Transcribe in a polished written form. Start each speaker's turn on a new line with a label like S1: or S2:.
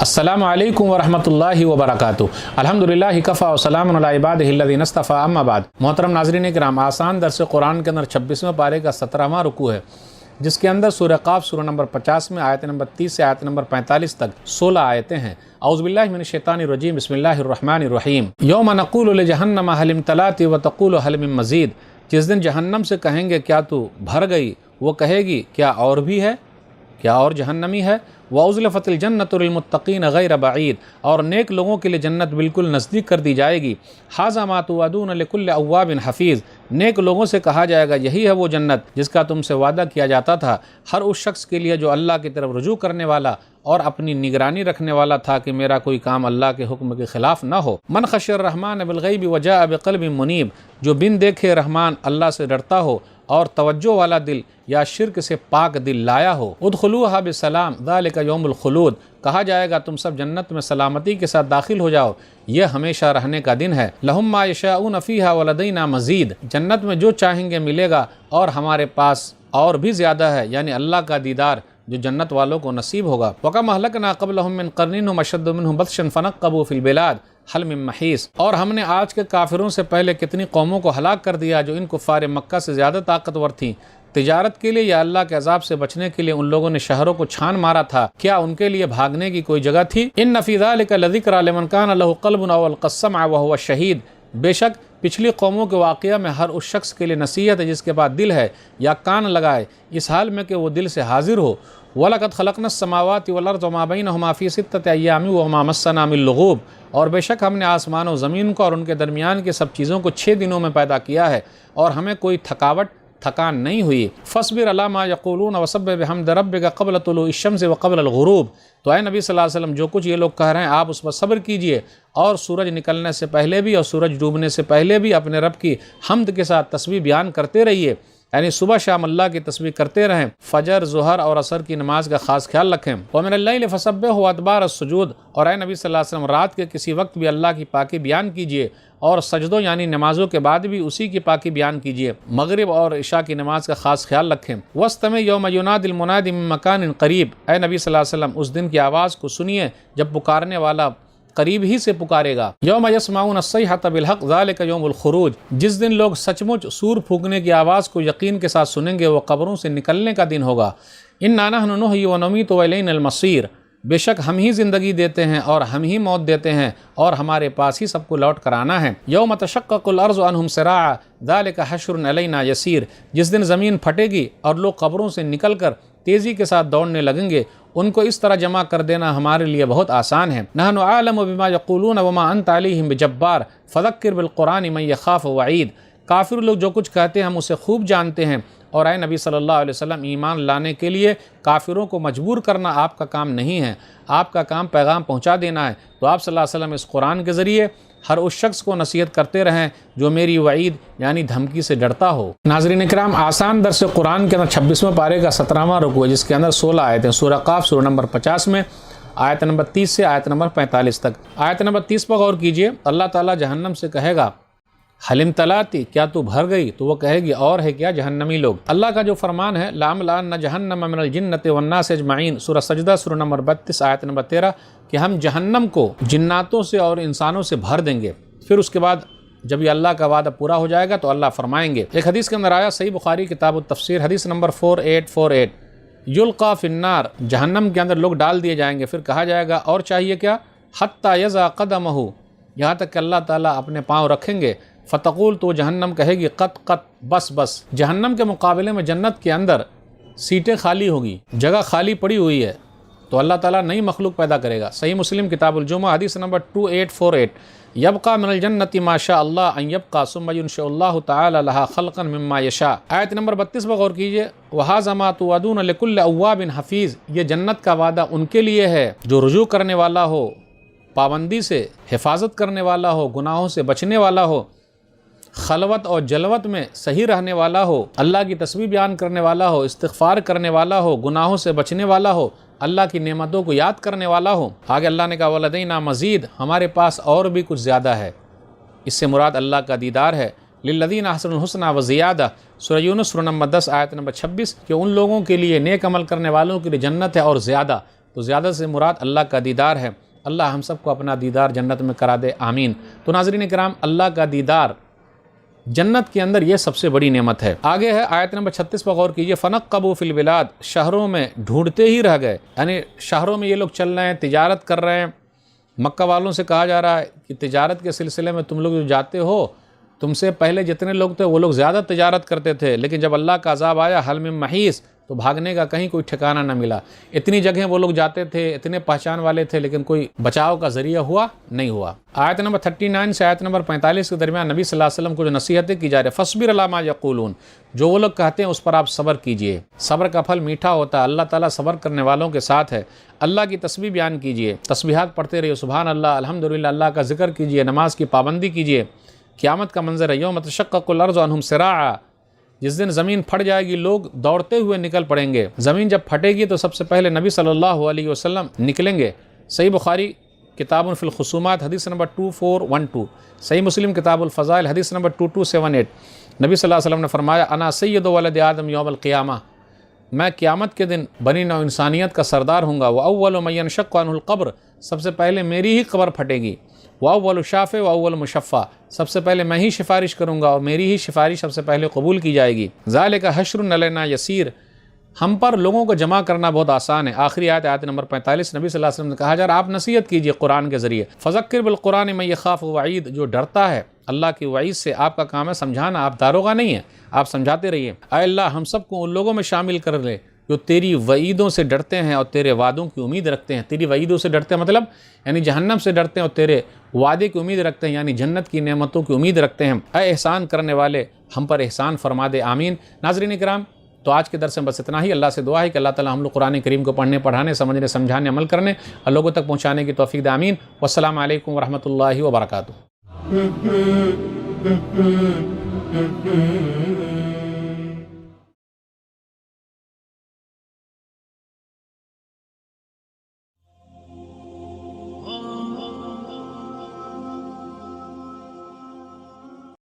S1: السلام علیکم ورحمۃ اللہ وبرکاتہ۔ الحمدللہ کفا وسلام علی عبادہ الذین اصطفی، اما بعد۔ محترم ناظرین کرام، آسان درس قرآن کے اندر 26ویں پارے کا 17واں رکوع ہے، جس کے اندر سورہ قاف سورہ نمبر 50 میں آیت نمبر 30 سے آیت نمبر 45 تک 16 آیتیں ہیں۔ اعوذ باللہ من الشیطان الرجیم، بسم اللہ الرحمن الرحیم۔ یوم نقول لجہنم هل امتلأت وتقول هل من مزید۔ جس دن جہنم سے کہیں گے کیا تو بھر گئی، وہ کہے گی کیا اور بھی ہے، کیا اور جہنمی ہے۔ وَأُزْلِفَتِ الْجَنَّةُ لِلْمُتَّقِينَ غَيْرَ بَعِيدٍ، اور نیک لوگوں کے لیے جنت بالکل نزدیک کر دی جائے گی۔ هَذَا مَا تُوعَدُونَ لِكُلِّ أَوَّابٍ حَفِيظٍ، نیک لوگوں سے کہا جائے گا یہی ہے وہ جنت جس کا تم سے وعدہ کیا جاتا تھا، ہر اس شخص کے لیے جو اللہ کی طرف رجوع کرنے والا اور اپنی نگرانی رکھنے والا تھا کہ میرا کوئی کام اللہ کے حکم کے خلاف نہ ہو۔ من خشی الرحمن بالغیب وجاء بقلب منیب، جو بن دیکھے رحمان اللہ سے ڈرتا ہو اور توجہ والا دل یا شرک سے پاک دل لایا ہو۔ ادخلوها بسلام ذالک یوم الخلود، کہا جائے گا تم سب جنت میں سلامتی کے ساتھ داخل ہو جاؤ، یہ ہمیشہ رہنے کا دن ہے۔ لہم ما یشاؤون فیہا ولدینا مزید، جنت میں جو چاہیں گے ملے گا اور ہمارے پاس اور بھی زیادہ ہے، یعنی اللہ کا دیدار جو جنت والوں کو نصیب ہوگا۔ وَكَمْ أَهْلَكْنَا قَبْلَهُم مِّن قَرْنٍ هُمْ أَشَدُّ مِنْهُمْ بَطْشًا فَنَقَّبُوا فِي الْبِلَادِ هَلْ مِن مَّحِيصٍ، اور ہم نے آج کے کافروں سے پہلے کتنی قوموں کو ہلاک کر دیا جو ان کفار مکہ سے زیادہ طاقتور تھیں، تجارت کے لیے یا اللہ کے عذاب سے بچنے کے لیے ان لوگوں نے شہروں کو چھان مارا تھا، کیا ان کے لیے بھاگنے کی کوئی جگہ تھی؟ ان فی ذلک لذکری لمن کان لہ قلب او القى السمع وهو شہید، بے شک پچھلی قوموں کے واقعہ میں ہر اس شخص کے لیے نصیحت ہے جس کے پاس دل ہے یا کان لگائے، اس حال میں کہ وہ دل سے حاضر ہو۔ وَلَقَدْ خَلَقْنَا السَّمَاوَاتِ وَالْأَرْضَ وَمَا بَيْنَهُمَا فِي سِتَّةِ أَيَّامٍ وَمَا مَسَّنَا مِن لُغُوبٍ، اور بے شک ہم نے آسمان و زمین کو اور ان کے درمیان کے سب چیزوں کو 6 دنوں میں پیدا کیا ہے اور ہمیں کوئی تھکان نہیں ہوئی۔ فَاصْبِرْ عَلَىٰ مَا يَقُولُونَ وَسَبِّحْ بِحَمْدِ رَبِّكَ قَبْلَ طُلُوعِ الشَّمْسِ وَقَبْلَ الْغُرُوبِ، تو اے نبی صلی اللہ علیہ وسلم جو کچھ یہ لوگ کہہ رہے ہیں آپ اس پر صبر کیجئے، اور سورج نکلنے سے پہلے بھی اور سورج ڈوبنے سے پہلے بھی اپنے رب کی حمد کے ساتھ تسبیح بیان کرتے رہیے، یعنی صبح شام اللہ کی تسبیح کرتے رہیں۔ فجر، ظہر اور عصر کی نماز کا خاص خیال رکھیں۔ وَمِنَ اللَّيْلِ فَسَبِّحْهُ وَأَدْبَارَ السُّجُودِ، اور اے نبی صلی اللہ علیہ وسلم رات کے کسی وقت بھی اللہ کی پاکی بیان کیجئے اور سجدوں یعنی نمازوں کے بعد بھی اسی کی پاکی بیان کیجئے۔ مغرب اور عشاء کی نماز کا خاص خیال رکھیں۔ وَاسْتَمِعْ يَوْمَ يُنَادِ الْمُنَادِ مِن مَّكَانٍ قَرِيبٍ، اے نبی صلی اللہ علیہ وسلم اس دن کی آواز کو سنیے جب پکارنے والا قریب ہی سے پکارے گا۔ یوم یسمعون الصیحۃ بالحق ذالک یوم الخروج، جس دن لوگ سچ مچ سور پھونکنے کی آواز کو یقین کے ساتھ سنیں گے وہ قبروں سے نکلنے کا دن ہوگا۔ انا نحن نحیی ونمیت والینا المصیر، بے شک ہم ہی زندگی دیتے ہیں اور ہم ہی موت دیتے ہیں اور ہمارے پاس ہی سب کو لوٹ کر آنا ہے۔ یوم تشقق الارض عنہم سراعا ذالک حشر علینا یسیر، جس دن زمین پھٹے گی اور لوگ قبروں سے نکل کر تیزی کے ساتھ دوڑنے لگیں گے، ان کو اس طرح جمع کر دینا ہمارے لیے بہت آسان ہے۔ نحن عالم بما یقولون وما انت علیہم بجبار فذکر بالقرآن من یخاف وعید، کافر لوگ جو کچھ کہتے ہیں ہم اسے خوب جانتے ہیں، اور اے نبی صلی اللہ علیہ وسلم ایمان لانے کے لیے کافروں کو مجبور کرنا آپ کا کام نہیں ہے، آپ کا کام پیغام پہنچا دینا ہے۔ تو آپ صلی اللہ علیہ وسلم اس قرآن کے ذریعے ہر اس شخص کو نصیحت کرتے رہیں جو میری وعید یعنی دھمکی سے ڈرتا ہو۔ ناظرین کرام، آسان درس قرآن کے اندر 26ویں پارے کا 17واں رکوع ہے، جس کے اندر 16 آیتیں، سورہ قاف سورہ نمبر 50 میں آیت نمبر 30 سے آیت نمبر 45 تک۔ آیت نمبر 30 پر غور کیجئے، اللہ تعالیٰ جہنم سے کہے گا هل امتلأت، کیا تو بھر گئی، تو وہ کہے گی اور ہے کیا جہنمی لوگ۔ اللہ کا جو فرمان ہے لَأَمْلَأَنَّ جَهَنَّمَ مِنَ الْجِنَّةِ وَالنَّاسِ أَجْمَعِينَ، سورہ سجدہ سورہ نمبر 32 آیت نمبر 13، کہ ہم جہنم کو جناتوں سے اور انسانوں سے بھر دیں گے۔ پھر اس کے بعد جب یہ اللہ کا وعدہ پورا ہو جائے گا تو اللہ فرمائیں گے۔ ایک حدیث کے اندر آیا، صحیح بخاری کتاب التفسیر حدیث نمبر 4848، یلقا فی النار، جہنم کے اندر لوگ ڈال دیے جائیں گے، پھر کہا جائے گا اور چاہیے کیا، حتی یضع قدمہ، یہاں تک کہ اللہ تعالیٰ اپنے پاؤں رکھیں گے، فتقول، تو جہنم کہے گی قط قط، بس بس۔ جہنم کے مقابلے میں جنت کے اندر سیٹیں خالی ہوگی، جگہ خالی پڑی ہوئی ہے، تو اللہ تعالیٰ نئی مخلوق پیدا کرے گا۔ صحیح مسلم کتاب الجمعہ حدیث نمبر 2848، یبقى من الجنت ما شاء اللہ ان یبقى ثم ينشئ اللہ تعالی لها خلقا مما یشاء۔ آیت نمبر 32 پر غور کیجئے، وَهَذَا مَا تُوعَدُونَ لِكُلِّ أَوَّابٍ حَفِيظٍ، یہ جنت کا وعدہ ان کے لیے ہے جو رجوع کرنے والا ہو، پابندی سے حفاظت کرنے والا ہو، گناہوں سے بچنے والا ہو، خلوت اور جلوت میں صحیح رہنے والا ہو، اللہ کی تسبیح بیان کرنے والا ہو، استغفار کرنے والا ہو، گناہوں سے بچنے والا ہو، اللہ کی نعمتوں کو یاد کرنے والا ہو۔ آگے اللہ نے کہا وَلَدَيْنَا مزید، ہمارے پاس اور بھی کچھ زیادہ ہے، اس سے مراد اللہ کا دیدار ہے۔ لِلَّذِينَ أَحْسَنُوا الْحُسْنَى وَزِيَادَةٌ، سورہ یونس سورہ نمبر 10 آیت نمبر 26، کہ ان لوگوں کے لیے، نیک عمل کرنے والوں کے لیے جنت ہے اور زیادہ، تو زیادہ سے مراد اللہ کا دیدار ہے۔ اللہ ہم سب کو اپنا دیدار جنت میں کرا دے، آمین۔ تو ناظرین کرام، اللہ کا دیدار جنت کے اندر یہ سب سے بڑی نعمت ہے۔ آگے ہے آیت نمبر 36 پر غور کیجئے، فَنَقَّبُوا فِي الْبِلَادِ، شہروں میں ڈھونڈتے ہی رہ گئے، یعنی شہروں میں یہ لوگ چل رہے ہیں، تجارت کر رہے ہیں۔ مکہ والوں سے کہا جا رہا ہے کہ تجارت کے سلسلے میں تم لوگ جو جاتے ہو، تم سے پہلے جتنے لوگ تھے وہ لوگ زیادہ تجارت کرتے تھے، لیکن جب اللہ کا عذاب آیا حل من محیص، تو بھاگنے کا کہیں کوئی ٹھکانہ نہ ملا۔ اتنی جگہیں وہ لوگ جاتے تھے، اتنے پہچان والے تھے، لیکن کوئی بچاؤ کا ذریعہ ہوا نہیں ہوا۔ آیت نمبر 39 سے آیت نمبر 45 کے درمیان نبی صلی اللہ علیہ وسلم کو جو نصیحتیں کی جا رہی ہے، فَاصْبِرْ عَلَىٰ مَا يَقُولُونَ، جو وہ لوگ کہتے ہیں اس پر آپ صبر کیجئے، صبر کا پھل میٹھا ہوتا ہے، اللہ تعالیٰ صبر کرنے والوں کے ساتھ ہے۔ اللہ کی تسبیح بیان کیجئے، تسبیحات پڑھتے رہیے، سبحان اللہ، الحمدللہ، اللہ کا ذکر کیجئے، نماز کی پابندی کیجئے۔ قیامت کا منظر ہے، یوم تشقق الارض عنہم سراعا، جس دن زمین پھٹ جائے گی، لوگ دوڑتے ہوئے نکل پڑیں گے۔ زمین جب پھٹے گی تو سب سے پہلے نبی صلی اللہ علیہ وسلم نکلیں گے۔ صحیح بخاری کتاب فی الخصومات حدیث نمبر 2412، صحیح مسلم کتاب الفضائل حدیث نمبر 2278، نبی صلی اللہ علیہ وسلم نے فرمایا، انا سید ولد آدم یوم القیامہ، میں قیامت کے دن بنی نوع انسانیت کا سردار ہوں گا۔ وَأَوَّلُ مَن يَنشَقُّ عَنْهُ الْقَبْرُ، سب سے پہلے میری ہی قبر پھٹے گی۔ وَأَوَّلُ شَافِعٍ وَأَوَّلُ مُشَفَّعٍ، سب سے پہلے میں ہی سفارش کروں گا اور میری ہی سفارش سب سے پہلے قبول کی جائے گی۔ ذَلِكَ حَشْرٌ عَلَيْنَا يَسِيرٌ، ہم پر لوگوں کو جمع کرنا بہت آسان ہے۔ آخری آیت نمبر 45، نبی صلی اللہ علیہ وسلم نے کہا جا رہا آپ نصیحت کیجئے قرآن کے ذریعے۔ فَذَكِّرْ بِالْقُرْآنِ مَن يَخَافُ وَعِيدٍ، جو ڈرتا ہے اللہ کی وعید سے، آپ کا کام ہے سمجھانا، آپ داروغہ نہیں ہیں، آپ سمجھاتے رہیے۔ اے اللہ ہم سب کو ان لوگوں میں شامل کر لے جو تیری وعیدوں سے ڈرتے ہیں اور تیرے وعدوں کی امید رکھتے ہیں۔ تیری وعیدوں سے ڈرتے ہیں مطلب یعنی جہنم سے ڈرتے ہیں، اور تیرے وعدے کی امید رکھتے ہیں یعنی جنت کی نعمتوں کی امید رکھتے ہیں۔ اے احسان کرنے والے، ہم پر احسان فرما دے، آمین۔ ناظرین کرام، تو آج کے درس میں بس اتنا ہی۔ اللہ سے دعا ہے کہ اللہ تعالی ہم لوگ قرآن کریم کو پڑھنے، پڑھانے، سمجھنے، سمجھانے، عمل کرنے اور لوگوں تک پہنچانے کی توفیق دے، آمین۔ والسلام علیکم ورحمۃ اللہ وبرکاتہ۔